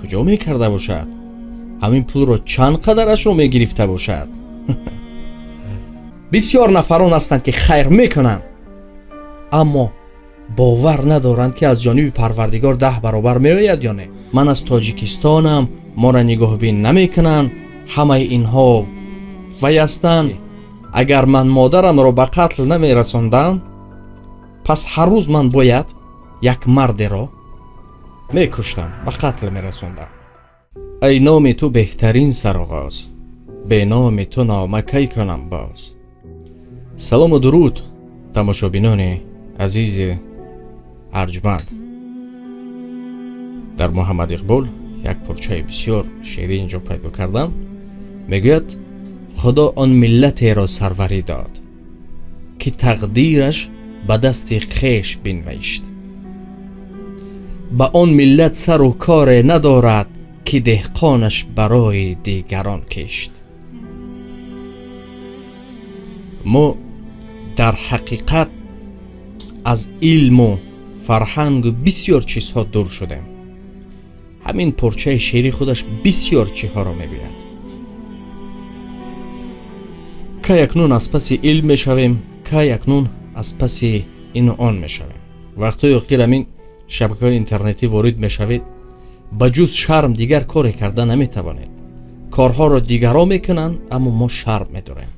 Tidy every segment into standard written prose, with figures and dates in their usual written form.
куҷо мекарда бошад? ҳамин пулро чанд қадарашро мегирифта бошад? бисёр нафарон ҳастанд ки хайр мекунанд, аммо бовар надоранд ки аз ҷониби Парвардигор 10 баробар меояд ё не. ман аз Тоҷикистонам, моро нигоҳбин намекунанд, ҳамаи инҳо вай ҳастанд. агар ман модарамро ба қатл намерасондам, пас ҳар рӯз ман бояд як мардеро мекуштам, ба қатл мерасондам. ай номи ту беҳтарин сароғоз, бе номи ту нома кай кунам боз. салому дуруд тамошобинони азизи арҷманд. дар Муҳаммад Иқбол як пурчаи бисёр шеъри инҷо пайдо кардам. мегӯяд худо он миллатеро сарварӣ дод, ки тақдираш ба дасти хеш бинвишт. ба он миллат сару коре надорад, ки деҳқонаш барои дигарон кишт. мо дар ҳақиқат аз илму фарҳангу бисёр чизҳо дур шудем. ҳамин порчаи шеъри худаш бисёр чиҳоро мегӯяд. кай акнун аз паси илм мешавем, кай акнун аз паси ину он мешавем. вақтҳои охир ҳамин шабакаҳои интернетӣ ворид мешавед, ба ҷуз шарм дигар коре карда наметавонед. корҳоро дигарон мекунанд, аммо мо шарм медорем.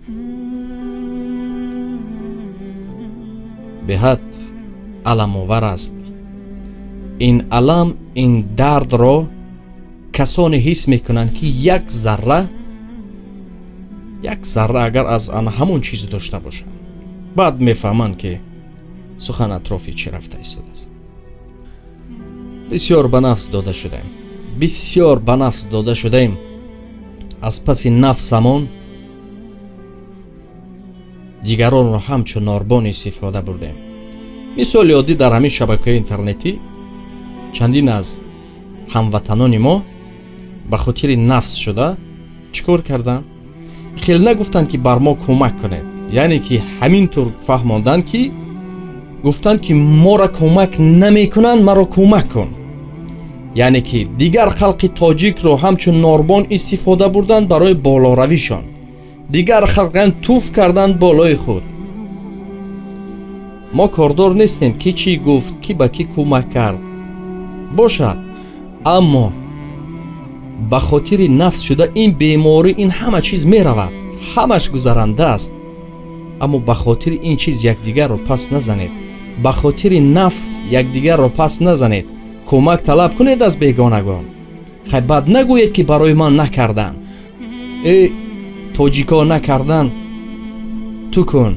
беҳад аламовар аст. ин алам, ин дардро касоне ҳис мекунанд, ки як зарра агар аз ана ҳамон чиз дошта бошад, баъд мефаҳманд ки сухан атрофи чӣ рафта истодааст. бисёр ба нафс дода шудаем, бисёр ба нафс дода шудаем. аз паси нафсамон дигаронро ҳамчун норбон истифода бурдем. мисоли оддӣ дар ҳамин шабакаҳои интернетӣ чандин аз ҳамватанони мо ба хотири нафс шуда чӣ кор карданд? хеле нагуфтанд ки бар мо кӯмак кунед, яъне ки ҳамин тур фаҳмонданд ки гуфтанд ки моро кӯмак намекунанд, маро кӯмак кун. яъне ки дигар халқи тоҷикро ҳамчун норбон истифода бурданд барои болоравишон. дигар халқан туф карданд болои худ. мо кордор нестем ки чӣ гуфт, ки ба кӣ кӯмак кард бошад, аммо ба хотири нафс шуда ин беморӣ, ин ҳама чиз меравад, ҳамаш гузаранда аст. аммо ба хотири ин чиз якдигарро пас назанед, ба хотири нафс якдигарро пас назанед. кӯмак талаб кунед аз бегонагон. хай баъд нагӯед ки барои ман накардан. тоҷико накардан, ту кун.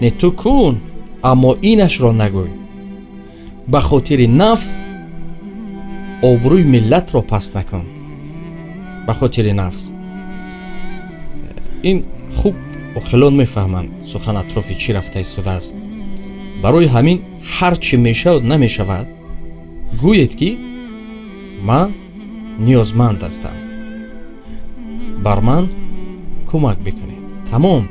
не ту кун, аммо инашро нагӯй. ба хотири нафс обрӯи миллатро пас накун. ба хотири нафс. ин хуб оқилон мефаҳманд сухан атрофи чӣ рафта истодааст. барои ҳамин ҳар чӣ мешавад намешавад, гӯед ки ман ниёзманд ҳастам, бар ман кӯмак бикунед. тамом.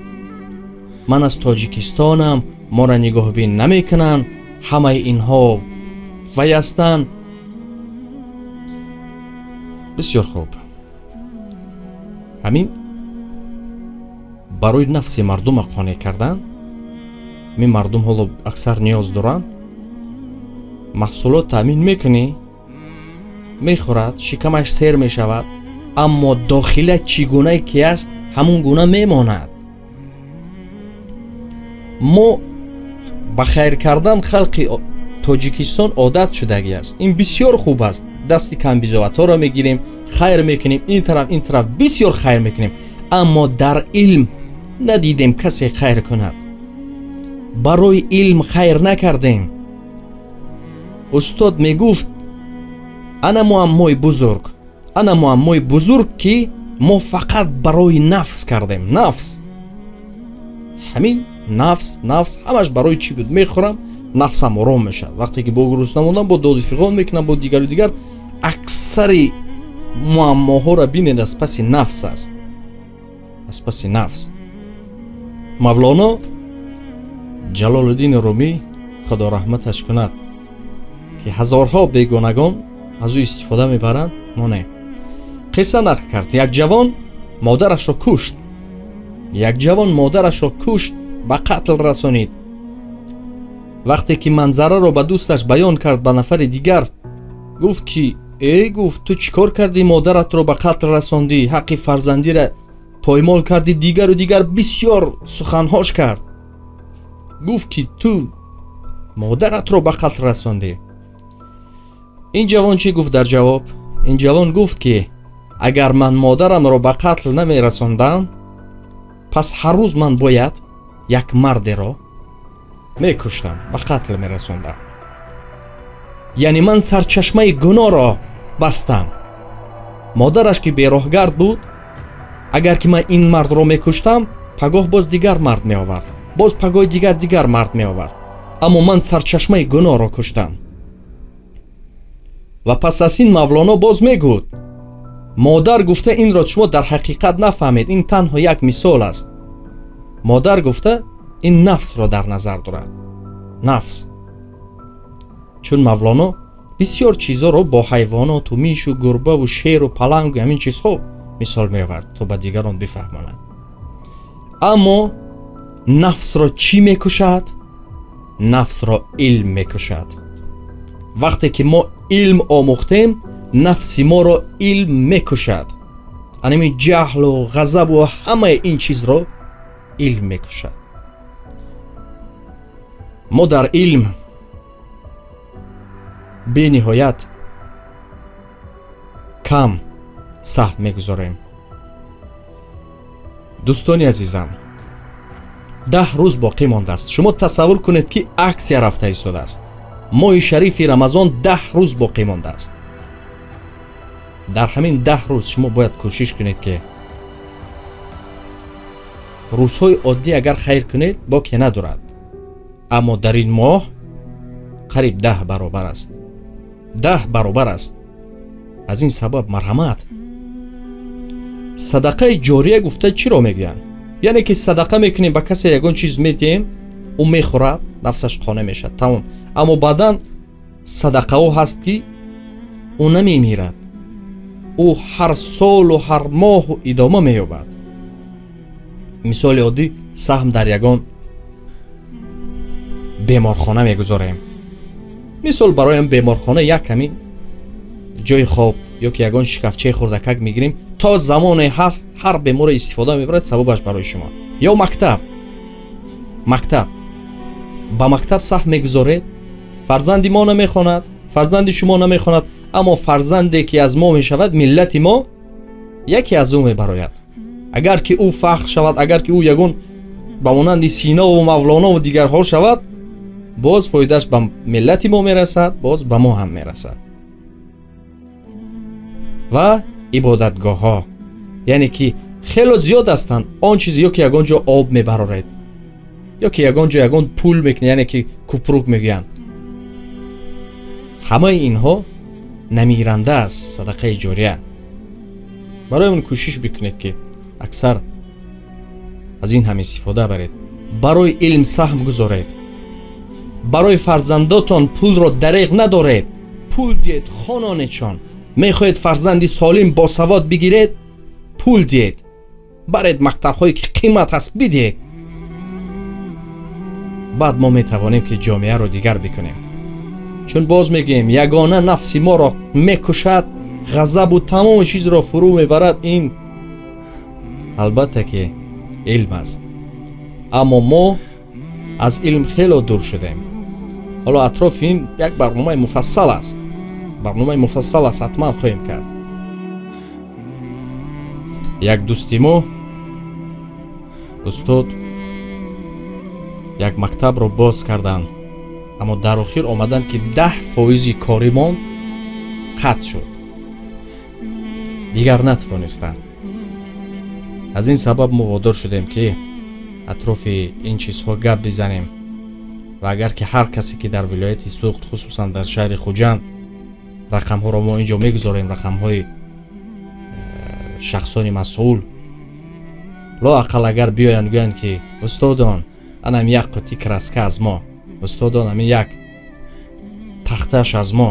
ман аз Тоҷикистонам, моро нигоҳбин намекунанд, ҳамаи инҳо вай ҳастанд. бисёр хуб. ҳамин барои нафси мардума қонеъ кардан. мин мардум ҳоло аксар ниёз доранд. маҳсулот таъмин мекунӣ, мехӯрад, шикамаш сер мешавад, аммо дохила чӣ гунае ки аст ҳамон гуна мемонад. мо ба хайр кардан халқи Тоҷикистон одат шудагӣ аст. ин бисёр хуб аст. дасти камбизоатҳоро мегирем, хайр мекунем, ин тараф бисёр хайр мекунем, аммо дар илм надидем касе хайр кунад. барои илм хайр накардем. устод мегуфт ана муаммои бузург ки мо фақат барои нафс кардем. нафс, ҳамин нафс ҳамаш барои чӣ буд? мехӯрам, нафсам ором мешавад. вақте ки бо гурусна мондам, бо доду фиғон мекунам, бо дигар аксари муаммоҳоро бинед аз паси нафс аст. аз паси нафс. мавлоно ҷалолуддин румӣ худо раҳматаш кунад, ки ҳазорҳо бегонагон аз ӯ истифода мебаранд. мо не. қисса нақл кард, як ҷавон модарашро кушт. як ҷавон модарашро кушт, ба қатл расонид. вақте ки манзараро ба дӯсташ баён кард ба нафари дигар, гуфт ки гуфт ту чӣ кор кардӣ, модаратро ба қатл расондӣ, ҳаққи фарзандиро поймол кардӣ. дигару дигар бисёр суханҳош кард. гуфт ки ту модаратро ба қатл расондӣ. ин ҷавон чӣ гуфт дар ҷавоб? ин ҷавон гуфт ки агар ман модарамро ба қатл намерасондам, пас ҳар рӯз ман бояд як мардеро мекуштам, ба қатл мерасондам. яъне ман сарчашмаи гуноҳро бастам. модараш ки бероҳгард буд, агар ки ман ин мардро мекуштам, пагоҳ боз дигар мард меовард, боз пагоҳи дигар мард меовард. аммо ман сарчашмаи гуноҳро куштам. ва пас аз ин мавлоно боз мегӯд, модар гуфта инро шумо дар ҳақиқат нафаҳмед, ин танҳо як мисол аст. модар гуфта ин нафсро дар назар дорад. нафс. чун мавлоно бисёр чизҳоро бо ҳайвоноту мишу гурбаву шеру палангу ҳамин чизҳо мисол меовард то ба дигарон бифаҳмонад. аммо нафсро чӣ мекушад? нафсро илм мекушад. вақте ки мо илм омӯхтем, нафси моро илм мекушад. аними ҷаҳлу ғазабу ҳамаи ин чизро илм мекушад. мо дар илм бениҳоят кам саҳв мегузорем. дӯстони азизам, 10 рӯз боқӣ мондааст. шумо тасаввур кунед ки аксия рафта истодааст. моҳи шарифи рамазон 10 рӯз боқӣ мондааст. дар ҳамин 10 рӯз шумо бояд кӯшиш кунед ки рӯзҳои оддӣ агар хайр кунед боке надорад, аммо дар ин моҳ қариб 10 баробар аст. 10 баробар аст. аз ин сабаб марҳамат. садақаи ҷория гуфта чиро мегӯянд? яъне ки садақа мекунем, ба касе ягон чиз медиҳем, ӯ мехӯрад, нафсаш қона мешавад, тамом. аммо баъдан садақаҳо ҳаст ки ӯ намемирад, ӯ ҳар солу ҳар моҳу идома меёбад. мисоли оддӣ, саҳм дар ягон беморхона мегузорем. мисол бароям беморхона як ҳамин ҷои хоб ё ки ягон шикафчаи хурдакак мегирем, то замоне ҳаст ҳар беморе истифода мебарад, сабабаш барои шумо. ё мактаб ба мактаб саҳм мегузоред, фарзанди мо намехонад, фарзанди шумо намехонад, аммо фарзанде ки аз мо мешавад, миллати мо яке аз ӯ мебарояд. агар ки ӯ фахр шавад, агар ки ӯ ягон ба монанди Синову Мавлонову дигарҳо шавад, боз фоидаш ба миллати мо мерасад, боз ба мо ҳам мерасад. ва ибодатгоҳҳо, яъне ки хело зиёд ҳастанд. он чизе ё ки ягон ҷо об мебароред, ё ки ягон ҷо ягон пул мекунед, яъне ки купрук мегӯянд. ҳамаи инҳо намиранда аст, садақаи ҷория. барои он кӯшиш бикунед ки аксар аз ин ҳам истифода баред. барои илм саҳм гузоред. барои фарзандотон пулро дареғ надоред. пул диҳед хононедшон. мехоҳед фарзанди солим босавод бигиред, пул диҳед. баред мактабҳое ки қимат ҳаст бидиҳед. баъд мо метавонем ки ҷомеаро дигар бикунем. чун боз мегӯем, ягона нафси моро мекушад, ғазабу тамоми чизро фурӯ мебарад, ин албатта ки илм аст. аммо мо аз илм хело дур шудем. ҳоло атрофи ин як барномаи муфассал аст. ҳатман хоҳем кард. як дӯсти мо устод як мактабро боз карданд, аммо дар охир омаданд ки 10% коримон қатъ шуд. дигар натавонистанд. аз ин сабаб мо водор шудем ки атрофи ин чизҳо гап бизанем ва агар ки ҳар касе ки дар вилояти Суғд, хусусан дар шаҳри Хуҷанд, рақамҳоро мо инҷо мегузорем, рақамҳои шахсони масъул, лоақал агар биёянд гӯянд ки устодон, анам як қути краска аз мо, устодон, амин як тахташ аз мо,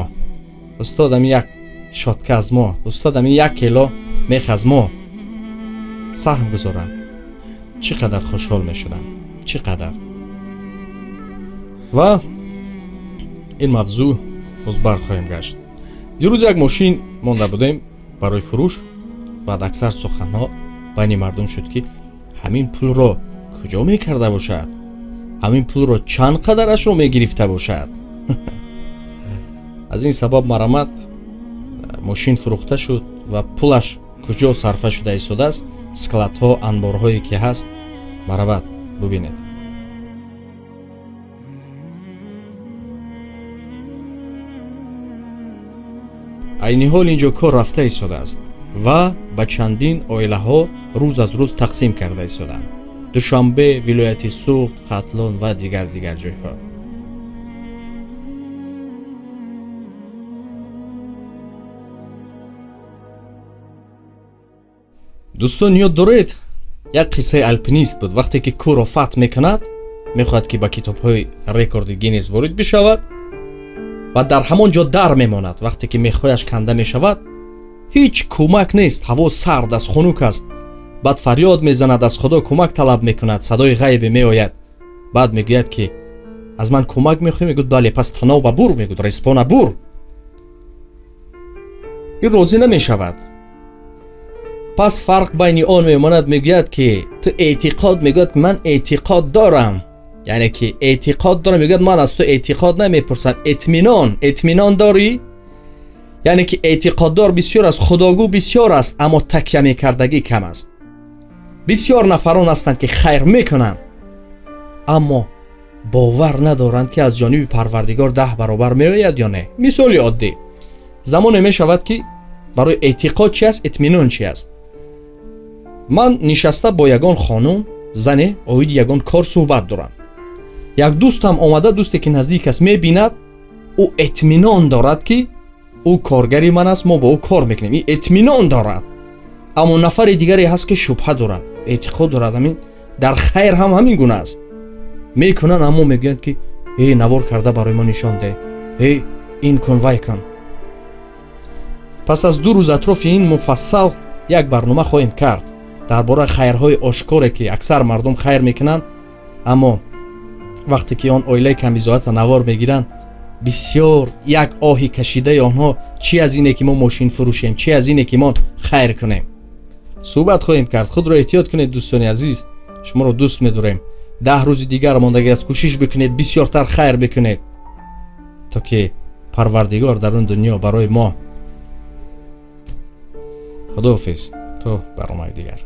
استادم یک شاتکه از ما، استادم 1 کیلو میخ از ما سهم گذارن، چقدر خوشحال میشدن، چقدر. و این موضوع باز برخواهیم گشت. دیروز یک ماشین مونده بودیم برای فروش. بعد اکثر سخنها بین مردم شد که همین پول رو کجا میکرده باشد، همین پول رو چند قدرش رو میگرفته باشد. از این سبب مرامت ماشین فروخته شد و پولش کجا صرفه شده ایستاده است. سکلت ها، انبارهایی که هست مرامت ببینید. عین حال اینجا کار رفته ایستاده است و به چندین عائله ها روز از روز تقسیم کرده ایستادند. دوشنبه، ولایت سوخت، ختلان و دیگر جایها. دوستان یاد دارید یک قصه الپینیست بود. وقتی که کوه را فتح میکند میخواهد که به کتاب های رکورد گینیس وارد بشود و در همان جا در میماند. وقتی که میخوایش کنده میشود هیچ کمک نیست، هوا سرد است، خنک است. بعد فریاد میزند، از خدا کمک طلب میکند، صدای غیبی میآید. بعد میگوید که از من کمک میخوای؟ میگوید بله. پس تناو ببر، میگوید ریسپان بر. این راضی نمیشود. پس فرق بین آن میماند، میگوید که تو اعتقاد، میگوید من اعتقاد دارم. یعنی که اعتقاد دارم، میگوید من از تو اعتقاد نمیپرسم، اطمینان داری؟ یعنی که اعتقاددار بسیار است، خداگو بسیار است، اما تکیه میکردگی کم است. بسیار نفران هستند که خیر میکنند اما باور ندارند که از جانب پروردگار 10 برابر میآید یا نه. مثال عادی زمان میشود که برای اعتقاد چی است، اطمینان چی است. من نشسته با یگان خانم زن اوید یگان کار صحبت دارم. یک دوستم آمده، دوستی که نزدیک است میبیند، او اطمینان دارد که او کارگری من است، ما با او کار میکنیم، این اطمینان دارد. اما نفر دیگری هست که شبهه دارد، اعتقاد دارد. همین در خیر هم همین گونه است، میکنن اما میگن که ای نوار کرده برای ما نشان ده، ای این کن وای کن. پس از 2 روز اطراف این مفصل یک برنامه خواهیم کرد درباره خیرهای آشکاره که اکثر مردم خیر میکنن اما وقتی که آن عائله کمیزات نوار میگیرن بسیار یک آهی کشیده آنها چی از اینه که ما ماشین فروشیم، چی از اینه که ما خیر کنیم. صحبت خواهیم کرد. خود را احتیاط کنید دوستان عزیز، شما را دوست می‌داریم. 10 روز دیگر ماندگی است، کوشش بکنید بسیارتر خیر بکنید تا که پروردگار در اون دنیا برای ما. خداحافظ تا برنامه دیگر.